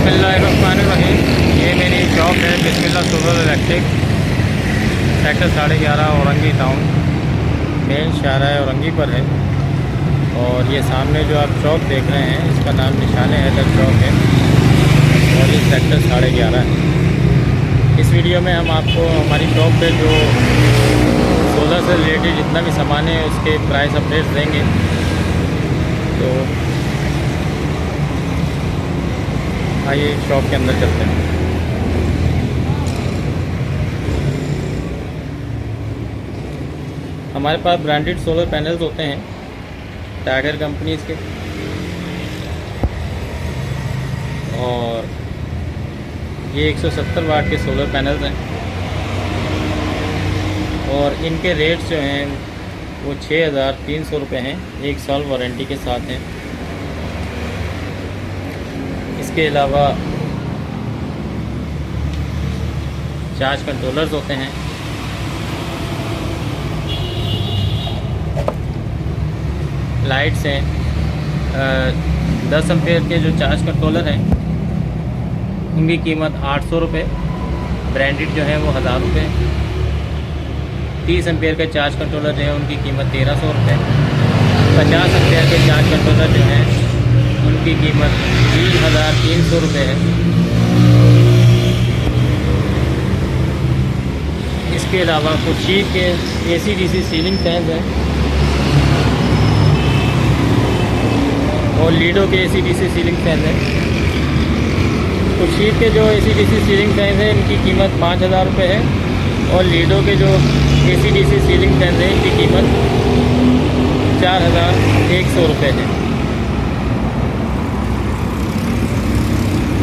बिस्मिल्लाहिर्रहमानिर्रहीम। ये मेरी शॉप है Bismillah solar electric, sector 11.5 Orangi town, main शाहराह औरंगी पर है। और ये सामने जो आप चौक देख रहे हैं इसका नाम निशान हैदर चौक है और ये सेक्टर 11.5 है। इस वीडियो में हम आपको हमारी शॉप पे जो सोलर से रिलेटेड जितना भी सामान है उसके प्राइस अपडेट्स देंगे। तो आइए शॉप के अंदर चलते हैं। हमारे पास ब्रांडेड सोलर पैनल्स होते हैं टाइगर कंपनीज के, और ये 170 वाट के सोलर पैनल्स हैं और इनके रेट्स जो हैं वो 6,300 रुपये हैं, 1 साल वारंटी के साथ हैं। इसके अलावा चार्ज कंट्रोलर्स होते हैं, लाइट्स हैं, 10 एम्पेयर के जो चार्ज कंट्रोलर हैं उनकी कीमत 800 रुपये, ब्रांडेड जो है वो 1000 रुपये। 30 एम्पेयर के चार्ज कंट्रोलर जो है उनकी कीमत 1300 रुपये। 50 एम्पेयर के चार्ज कंट्रोलर जो हैं उनकी कीमत 3,300 रुपये है। इसके अलावा खुर्शीद के AC/DC सीलिंग फैंस हैं और लीडो के AC/DC सीलिंग फैन हैं। खुर्शीद के जो AC/DC सीलिंग फैन हैं इनकी कीमत 5,000 रुपये है और लीडो के जो AC/DC सीलिंग फैन हैं इनकी कीमत 4,100 रुपये है।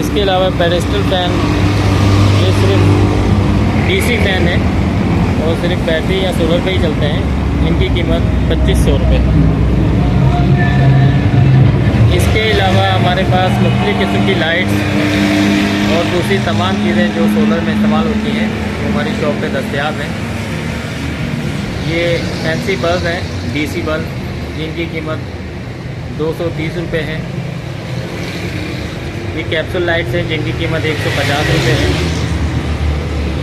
इसके अलावा पेडेस्टल फैन, ये सिर्फ DC फैन है और सिर्फ बैटरी या सोलर पे ही चलते हैं, इनकी कीमत 2,500 रुपये। इसके अलावा हमारे पास मुख्तलिफ़ किस्म की लाइट्स और दूसरी तमाम चीज़ें जो सोलर में इस्तेमाल होती हैं वो हमारी शॉप पे दस्तयाब हैं। ये फैंसी बल्ब हैं, DC बल्ब, जिनकी कीमत 230 रुपये है। ये कैप्सूल लाइट्स हैं जिनकी कीमत 150 रुपये है।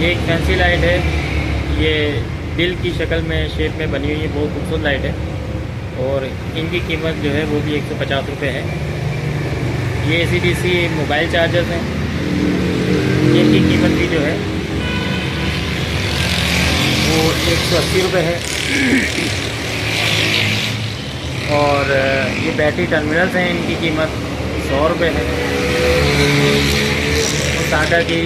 ये एक फैंसी लाइट है, ये दिल की शक्ल में शेप में बनी हुई है, बहुत खूबसूरत लाइट है और इनकी कीमत जो है वो भी 150 रुपये है। ये AC/DC मोबाइल चार्जर्स हैं, इनकी कीमत भी जो है वो 180 रुपये है। और ये बैटरी टर्मिनल्स हैं, इनकी कीमत 100 रुपये है। टाटा की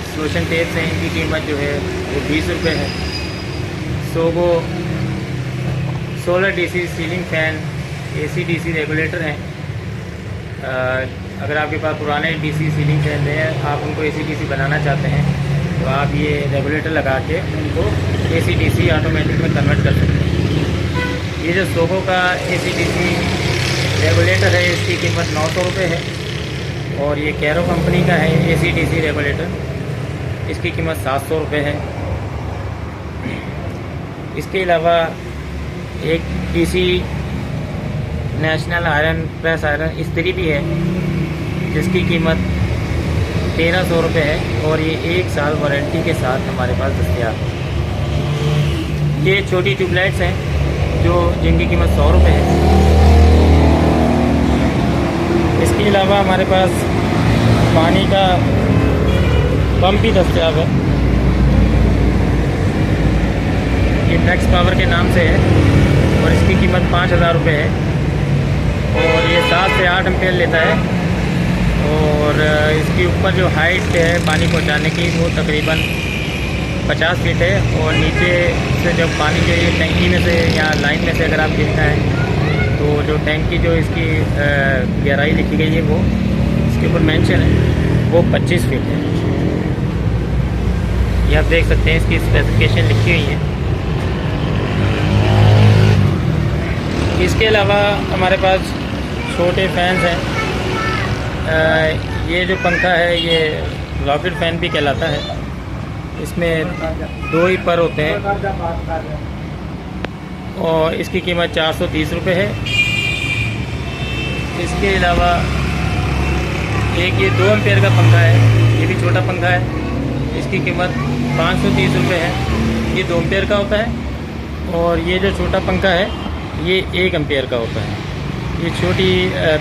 सोशन टेप्स हैं, इनकी कीमत जो है वो 20 रुपये है। Sogou solar DC ceiling fan, AC/DC regulator हैं। अगर आपके पास पुराने DC सीलिंग फैन हैं, आप उनको AC/DC बनाना चाहते हैं तो आप ये रेगुलेटर लगा के उनको AC/DC ऑटोमेटिक में कन्वर्ट कर सकते हैं। ये जो सोगो का AC/DC रेगुलेटर है इसकी कीमत 900 रुपये है और ये कैरो कंपनी का है AC/DC रेगुलेटर, इसकी कीमत 700 रुपये है। इसके अलावा एक DC national iron press iron इस्त्री भी है जिसकी कीमत 1,300 रुपये है और ये 1 साल वारंटी के साथ हमारे पास दस्तयाब है। ये छोटी ट्यूबलाइट्स हैं जिनकी कीमत 100 रुपये है। इसके अलावा हमारे पास पानी का पंप भी दस्तयाब है, ये मैक्स पावर के नाम से है और इसकी कीमत 5,000 रुपये है और ये 7 से 8 एम्पेयर लेता है और इसकी ऊपर जो हाइट है पानी पहुंचाने की वो तकरीबन 50 फीट है और नीचे से जब पानी जो ये टंकी में से या लाइन में से अगर आप गिरता है तो जो टैंक की जो इसकी गहराई लिखी गई है वो इसके ऊपर मेंशन है वो 25 फीट है। ये आप देख सकते हैं इसकी स्पेसिफिकेशन लिखी हुई है। इसके अलावा हमारे पास छोटे फैंस हैं। ये जो पंखा है ये रॉकेट फ़ैन भी कहलाता है, इसमें 2 ही पर होते हैं और इसकी कीमत 430 रुपये है। इसके अलावा एक ये 2 एम्पेयर का पंखा है, ये भी छोटा पंखा है, इसकी कीमत 530 रुपये है। ये 2 एम्पेयर का होता है। और ये जो छोटा पंखा है ये 1 एम्पेयर का होता है। ये छोटी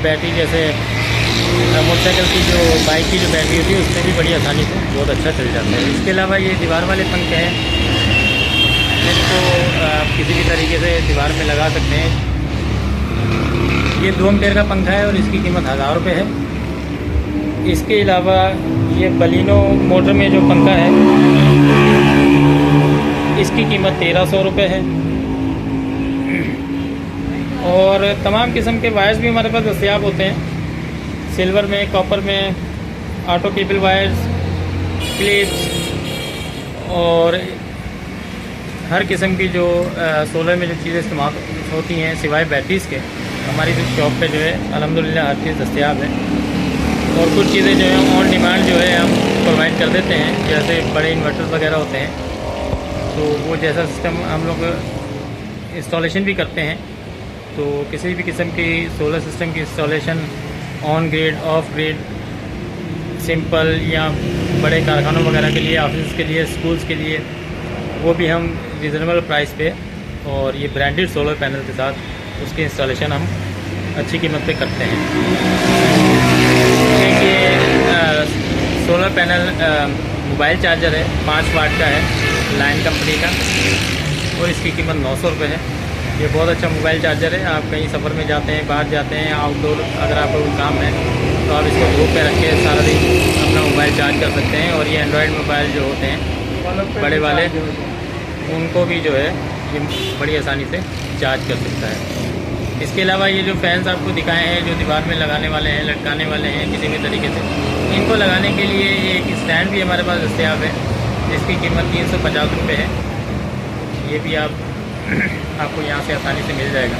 बैटरी जैसे मोटरसाइकिल की जो बाइक की जो बैटरी होती है उससे भी बड़ी आसानी से बहुत अच्छा चल जाता है। इसके अलावा ये दीवार वाले पंखे हैं, जिनको आप किसी भी तरीके से दीवार में लगा सकते हैं। ये 2 एम्पेयर का पंखा है और इसकी कीमत 1000 रुपये है। इसके अलावा ये बलिनो मोटर में जो पंखा है इसकी कीमत 1300 रुपये है। और तमाम किस्म के वायर्स भी हमारे पास दस्तयाब होते हैं, सिल्वर में, कॉपर में, ऑटो केबल वायर्स, क्लिप्स और हर किस्म की जो सोलर में जो चीज़ें इस्तेमाल होती हैं सिवाय बैटरीज़ के, हमारी शॉप पे जो है अल्हम्दुलिल्लाह हर चीज़ दस्तयाब है। और कुछ चीज़ें जो है ऑन डिमांड जो है हम प्रोवाइड कर देते हैं, जैसे बड़े इन्वर्टर वगैरह होते हैं तो वो जैसा सिस्टम हम लोग इंस्टॉलेशन भी करते हैं। तो किसी भी किस्म की सोलर सिस्टम की installation on grid, of grid, simple या बड़े कारखानों वगैरह के लिए, ऑफिस के लिए, स्कूल्स के लिए, वो भी हम रिजनेबल प्राइस पे और ये ब्रांडेड सोलर पैनल के साथ उसकी इंस्टॉलेशन हम अच्छी कीमत पे करते हैं। एक ये सोलर पैनल मोबाइल चार्जर है, 5 वाट का है, लाइन कंपनी का, और इसकी कीमत 900 रुपये है। ये बहुत अच्छा मोबाइल चार्जर है। आप कहीं सफ़र में जाते हैं, बाहर जाते हैं, आउटडोर अगर आपका कोई काम है तो आप इसको धूप पे रख के सारा दिन अपना मोबाइल चार्ज कर सकते हैं। और ये एंड्रॉयड मोबाइल जो होते हैं बड़े वाले, उनको भी जो है ये बड़ी आसानी से चार्ज कर सकता है। इसके अलावा ये जो फैंस आपको दिखाए हैं, जो दीवार में लगाने वाले हैं, लटकाने वाले हैं किसी भी तरीके से, इनको लगाने के लिए एक स्टैंड भी हमारे पास दस्तयाब है, जिसकी कीमत 350 रुपये है। ये भी आपको यहाँ से आसानी से मिल जाएगा।